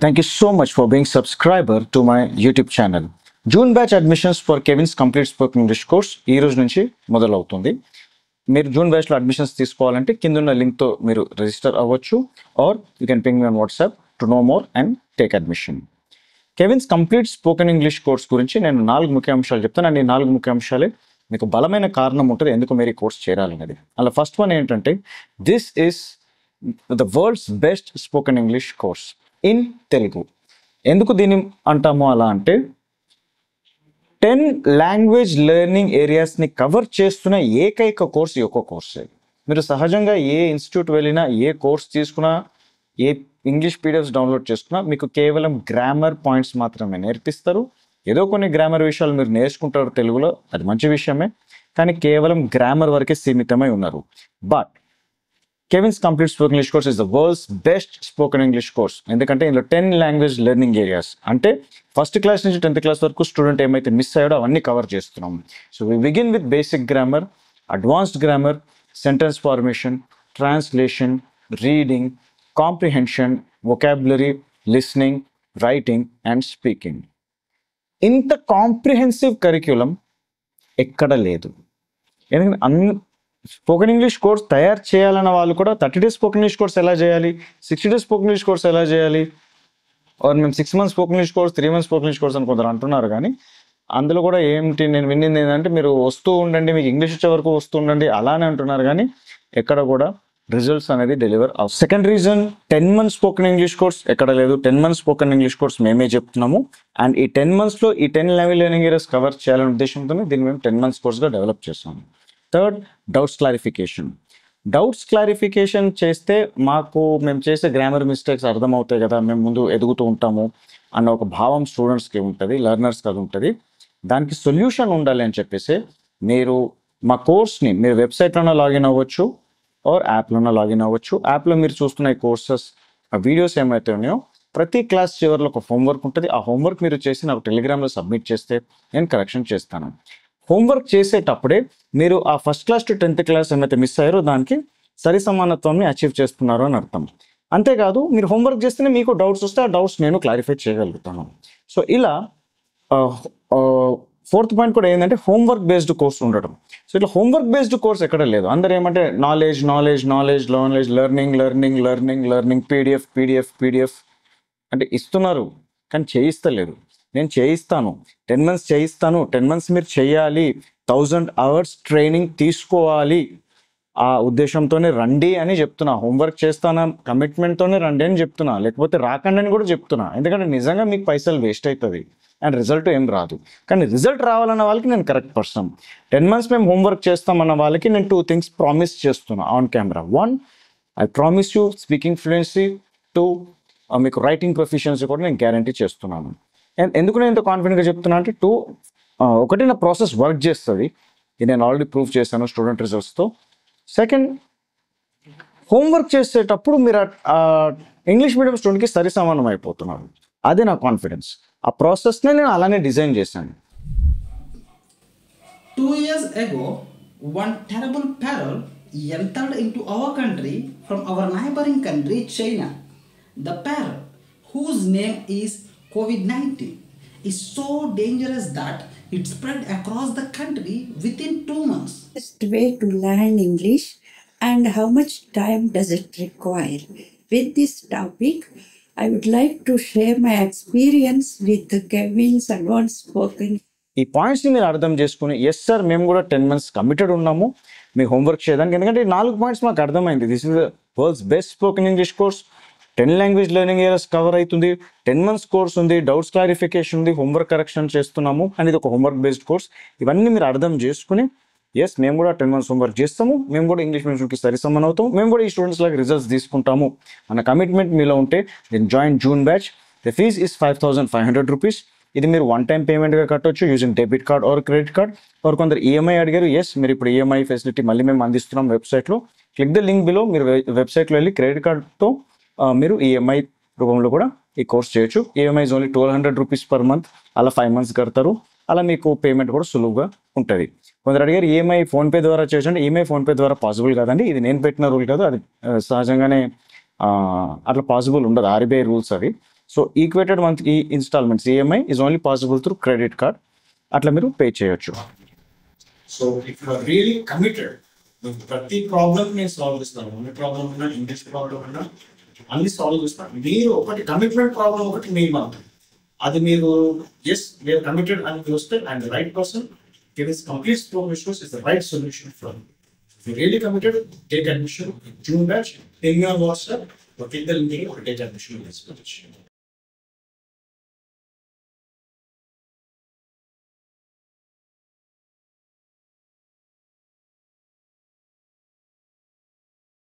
Thank you so much for being subscriber to my YouTube channel. June batch admissions for Kevin's Complete Spoken English course ఈ రోజు నుంచి మొదలవుతుంది. మీరు June batch లో admissions తీసుకోవాలంటే కింద ఉన్న లింక్ తో మీరు రిజిస్టర్ అవ్వచ్చు or you can ping me on WhatsApp to know more and take admission. Kevin's complete spoken English course గురించి నేను 4 ముఖ్య అంశాలు చెప్తాను అండ్ ఈ 4 ముఖ్య అంశాలే మీకు బలమైన కారణం ఉంటుంది ఎందుకు మీరు ఈ కోర్స్ చేరాలనేది. అలా ఫస్ట్ వన్ ఏంటంటే this is the world's best spoken English course in Telugu. ఎందుకు దీన్ని అంటాము అలా అంటే 10 లాంగ్వేజ్ లెర్నింగ్ ఏరియాస్ని కవర్ చేస్తున్న ఏకైక కోర్స్ ఈ ఒక్క కోర్సే. మీరు సహజంగా ఏ ఇన్స్టిట్యూట్ వెళ్ళినా ఏ కోర్స్ తీసుకున్నా ఏ ఇంగ్లీష్ పీడిఎఫ్స్ డౌన్లోడ్ చేసుకున్నా మీకు కేవలం గ్రామర్ పాయింట్స్ మాత్రమే నేర్పిస్తారు. ఏదో కొన్ని గ్రామర్ విషయాలు మీరు నేర్చుకుంటారు తెలుగులో, అది మంచి విషయమే, కానీ కేవలం గ్రామర్ వరకే సీమితమై ఉన్నారు. But Kevin's Complete Spoken English course is the world's best spoken English course. ఎందుకంటే ఇందులో 10 లాంగ్వేజ్ లెర్నింగ్ ఏరియాస్ అంటే ఫస్ట్ క్లాస్ నుంచి 10th క్లాస్ వరకు స్టూడెంట్ ఏమైతే మిస్ అయ్యాడో అవన్నీ కవర్ చేస్తున్నాం. So we begin with basic grammar, advanced grammar, sentence formation, translation, reading, comprehension, vocabulary, listening, writing and speaking. ఇంత comprehensive curriculum ఎక్కడ లేదు. ఎందుకంటే స్పోకెన్ ఇంగ్లీష్ కోర్స్ తయారు చేయాలన్న వాళ్ళు కూడా 30 days స్పోకెన్ ఇంగ్లీష్ కోర్స్ ఎలా చేయాలి, 60 days స్పోకెన్ ఇంగ్లీష్ కోర్స్ ఎలా చేయాలి, ఆర్ మేము 6 months spoken English course, 3 months spoken English course అని కొందరు అంటున్నారు. కానీ అందులో కూడా ఏంటి నేను వినింది ఏంటంటే మీరు వస్తూ ఉండండి, మీకు ఇంగ్లీష్ వచ్చే వరకు వస్తూ ఉండండి అలానే అంటున్నారు, కానీ ఎక్కడ కూడా రిజల్ట్స్ అనేది డెలివర్ అవ్వ. Second reason 10 months spoken English course ఎక్కడ లేదు. 10 months స్పోకెన్ ఇంగ్లీష్ కోర్స్ మేమే చెప్తున్నాము అండ్ ఈ 10 monthsలో ఈ 10 లాంగ్వేజ్ లెర్నింగ్ ఏరియాస్ కవర్ చేయాలనే ఉద్దేశంతో దీన్ని మేము 10 months కోర్స్గా డెవలప్ చేస్తాము. Third, doubts clarification. Doubts clarification చేస్తే మేము చేసే గ్రామర్ మిస్టేక్స్ అర్థమవుతాయి కదా, మేము ముందు ఎదుగుతూ ఉంటాము అన్న ఒక భావం స్టూడెంట్స్కి ఉంటుంది, లెర్నర్స్కి అది ఉంటుంది. దానికి సొల్యూషన్ ఉండాలి అని చెప్పేసి మీరు మా కోర్స్ని మీరు వెబ్సైట్లోనే లాగిన్ అవ్వచ్చు ఆర్ యాప్లోనే లాగిన్ అవ్వచ్చు. యాప్లో మీరు చూస్తున్న ఈ కోర్సెస్ ఆ వీడియోస్ ఏమైతే ఉన్నాయో ప్రతి క్లాస్ చివరిలో ఒక హోంవర్క్ ఉంటుంది. ఆ హోంవర్క్ మీరు చేసి నాకు టెలిగ్రామ్లో సబ్మిట్ చేస్తే నేను కరెక్షన్ చేస్తాను. హోంవర్క్ చేసేటప్పుడే మీరు ఆ first class to 10th class ఏమైతే మిస్ అయ్యారో దానికి సరి సమానత్వాన్ని అచీవ్ చేస్తున్నారు అని అర్థం. అంతేకాదు మీరు హోంవర్క్ చేస్తేనే మీకు డౌట్స్ వస్తే ఆ డౌట్స్ నేను క్లారిఫై చేయగలుగుతాను. సో ఇలా 4th పాయింట్ కూడా ఏంటంటే హోంవర్క్ బేస్డ్ కోర్స్ ఉండడం. సో ఇట్లా హోంవర్క్ బేస్డ్ కోర్స్ ఎక్కడ లేదు. అందరూ ఏమంటే knowledge knowledge knowledge knowledge learning learning learning learning PDF PDF PDF అంటే ఇస్తున్నారు కానీ చేయిస్తలేరు. నేను చేయిస్తాను, 10 months చేయిస్తాను, 10 months మీరు చేయాలి, 1000 hours ట్రైనింగ్ తీసుకోవాలి ఆ ఉద్దేశంతోనే రండి అని చెప్తున్నా. హోంవర్క్ చేస్తానా కమిట్మెంట్తోనే రండి అని చెప్తున్నా, లేకపోతే రాకండి అని కూడా చెప్తున్నా. ఎందుకంటే నిజంగా మీకు పైసలు వేస్ట్ అవుతుంది అండ్ రిజల్ట్ ఏం రాదు. కానీ రిజల్ట్ రావాలన్న వాళ్ళకి నేను కరెక్ట్ పర్సన్. 10 months మేము హోంవర్క్ చేస్తామన్న వాళ్ళకి నేను 2 things ప్రామిస్ చేస్తున్నా on camera. 1, I promise you speaking fluency. 2, మీకు రైటింగ్ ప్రొఫిషియన్సీ కూడా నేను గ్యారంటీ చేస్తున్నాను. అండ్ ఎందుకు నేను ఇంత కాన్ఫిడెంట్గా చెప్తున్నా అంటే 2, ఒకటి నా ప్రాసెస్ వర్క్ చేస్తుంది, ఇది నేను ఆల్రెడీ ప్రూవ్ చేశాను స్టూడెంట్ రిజల్ట్స్తో. సెకండ్, హోంవర్క్ చేసేటప్పుడు మీరు ఇంగ్లీష్ మీడియం స్టూడెంట్కి సరి సమానం అయిపోతున్నారు, అదే నా కాన్ఫిడెన్స్. ఆ ప్రాసెస్నే నేను అలానే డిజైన్ చేశాను. 2 years ago, one terrible peril entered into our country from our neighboring country, China. The peril, whose name is COVID-19, is so dangerous that it spread across the country within 2 months. Best way to learn English and how much time does it require? With this topic, I would like to share my experience with Kevin's Advanced Spoken. ఈ పాయింట్స్ని మీరు అర్థం చేసుకుని yes sir మేము కూడా 10 months committed ఉన్నాము మీ homework చేయడానికి. ఎందుకంటే ఈ 4 పాయింట్స్ మాకు అర్థమైంది. This is the world's best spoken English course. 10 language learning areas cover అవుతుంది, 10 months కోర్స్ ఉంది, డౌట్స్ క్లారిఫికేషన్ ఉంది, హోంవర్క్ కరెక్షన్ చేస్తున్నాము అండ్ ఇది ఒక హోంవర్క్ బేస్డ్ కోర్స్. ఇవన్నీ మీరు అర్థం చేసుకుని ఎస్ మేము కూడా 10 months హోంవర్క్ చేస్తాము, మేము కూడా ఇంగ్లీష్ మీడియంకి సరి సమానం అవుతాము, మేము కూడా ఈ స్టూడెంట్స్ లాగా రిజల్ట్స్ తీసుకుంటాము అన్న కమిట్మెంట్ మీలో ఉంటే then join June batch. The fees is 5,500 rupees. ఇది మీరు 1-time పేమెంట్గా కట్టవచ్చు using debit card or credit card. Or కొందరు ఈఎంఐ అడిగారు, ఎస్ మీరు ఇప్పుడు ఈఎంఐ ఫెసిలిటీ మళ్ళీ మేము అందిస్తున్నాం వెబ్సైట్లో. Click the link below. మీరు వెబ్సైట్లో వెళ్ళి క్రెడిట్ కార్డ్తో మీరు ఈఎంఐ రూపంలో కూడా ఈ కోర్స్ చేయొచ్చు. EMI only 1,200 rupees per month. అలా 5 months కడతారు, అలా మీకు పేమెంట్ కూడా సులువుగా ఉంటుంది. కొందరు అడిగారు ఈఎంఐ ఫోన్పే ద్వారా చేయొచ్చు అంటే ఈఎంఐ ఫోన్పే ద్వారా పాసిబుల్ కాదండి, ఇది నేను పెట్టిన రూల్ కాదు, అది సహజంగానే అట్లా పాసిబుల్ ఉండదు, ఆర్బీఐ రూల్స్ అవి. So equated monthly instalments EMI is only possible through credit card. అట్లా మీరు పే చేయొచ్చు. So if you are really committed, ప్రతి ప్రాబ్లమ్ నేను సాల్వ్ చేస్తాను. అన్ని ప్రాబ్లమ్ ఉన్నా, ఇంగ్లీష్ ప్రాబ్లమ్ ఉన్నా అన్ని సాల్వ్ చేస్తాను. మీరు ఒకటి కమిట్మెంట్ ప్రాబ్లమ్ ఒకటి మీరు మాత్రం, అది మీరు ఎస్ వీఆర్ కమిటెడ్ అని చూస్తే and right person Kevin's complete spoken English course is the right solution for you. If you're really committed, take admission in June batch, ping me on WhatsApp, or click the link or take admission in this batch.